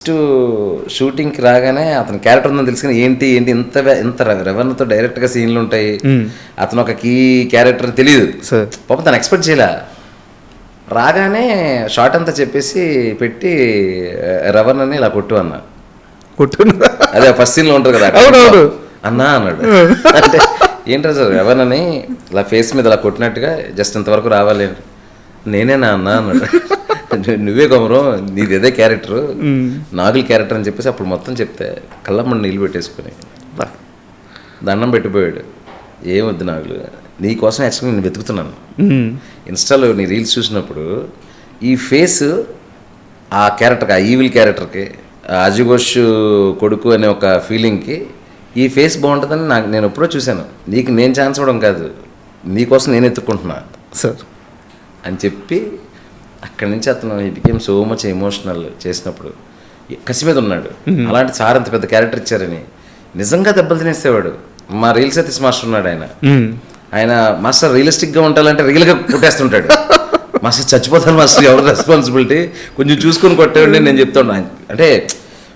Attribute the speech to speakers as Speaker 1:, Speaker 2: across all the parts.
Speaker 1: షూటింగ్కి రాగానే అతని క్యారెక్టర్ ఉందని తెలుసుకుని ఏంటి ఇంత రెవెన్యూతో డైరెక్ట్గా సీన్లు ఉంటాయి, అతను ఒక కీ క్యారెక్టర్ తెలియదు పాపం తను ఎక్స్పెక్ట్ చేయలే. రాగానే షార్ట్ అంతా చెప్పేసి పెట్టి రవణ్ అని ఇలా కొట్టు అదే ఫస్ట్ సీన్లో ఉంటుంది కదా అన్నా అన్నాడు. అంటే ఏంటో సార్ రవణ్ అని ఇలా ఫేస్ మీద ఇలా కొట్టినట్టుగా జస్ట్ ఇంతవరకు రావాలి, నేనేనా అన్నా అన్నాడు. నువ్వే కొమరం నీది అదే క్యారెక్టర్, నాగుల్ క్యారెక్టర్ అని చెప్పేసి అప్పుడు మొత్తం చెప్తే కళ్ళమ్మని నీళ్ళు పెట్టేసుకుని దండం పెట్టిపోయాడు. ఏమొద్దు నాగులు, నీ కోసం యాక్చువల్గా నేను వెతుకుతున్నాను. ఇన్స్టాలో నీ రీల్స్ చూసినప్పుడు ఈ ఫేస్ ఆ క్యారెక్టర్కి, ఆ ఈవిల్ క్యారెక్టర్కి, అజుఘోష్ కొడుకు అనే ఒక ఫీలింగ్కి ఈ ఫేస్ బాగుంటుందని నేను ఎప్పుడో చూశాను. నీకు నేను ఛాన్స్ ఇవ్వడం కాదు, నీకోసం నేను ఎత్తుక్కుంటున్నా
Speaker 2: సార్
Speaker 1: అని చెప్పి అక్కడి నుంచి అతను he became so much emotional చేసినప్పుడు కసి మీద ఉన్నాడు. అలాంటి సార్ అంత పెద్ద క్యారెక్టర్ ఇచ్చారని నిజంగా దెబ్బలు తినేసేవాడు. మా రీల్ సతీష్ మాస్టర్ ఉన్నాడు, ఆయన మాస్టర్ రియలిస్టిక్గా ఉండాలంటే రియల్గా కొట్టేస్తుంటాడు. మాస్టర్ చచ్చిపోతాను మాస్టర్, ఎవరు రెస్పాన్సిబిలిటీ, కొంచెం చూసుకొని కొట్టేవాడి నేను చెప్తాను. అంటే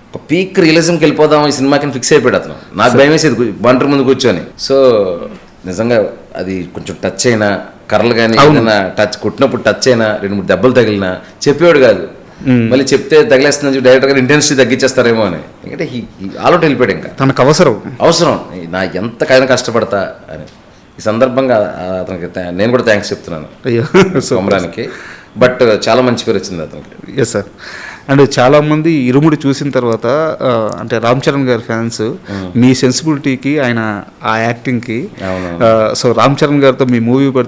Speaker 1: ఒక పీక్ రియలిజంకి వెళ్ళిపోదాం ఈ సినిమాకి ఫిక్స్ అయిపోయాడు అతను. నాకు భయం వేసేది బంటర్ ముందు కూర్చొని. సో నిజంగా అది కొంచెం టచ్ అయినా, కర్రలు కానీ ఏదైనా టచ్ కొట్టినప్పుడు టచ్ అయినా, 2-3 దెబ్బలు తగిలినా చెప్పేవాడు కాదు. మళ్ళీ చెప్తే తగిలేస్తుందని డైరెక్టర్ గారు ఇంటెన్సిటీ తగ్గించేస్తారేమో అని. ఎందుకంటే ఆలోట్ వెళ్ళిపోయాడు. ఇంకా తనకు అవసరం నా ఎంతకైనా కష్టపడతా అని. ఈ సందర్భంగా అతనికి నేను కూడా థ్యాంక్స్ చెప్తున్నాను కొమరానికి. బట్ చాలా మంచి పేరు వచ్చింది అతనికి.
Speaker 2: Yes sir. అండ్ చాలామంది ఇరుముడి చూసిన తర్వాత అంటే రామ్ చరణ్ గారి ఫ్యాన్స్ మీ సెన్సిబిలిటీకి, ఆయన ఆ యాక్టింగ్కి, సో రామ్ చరణ్ గారితో మీ మూవీ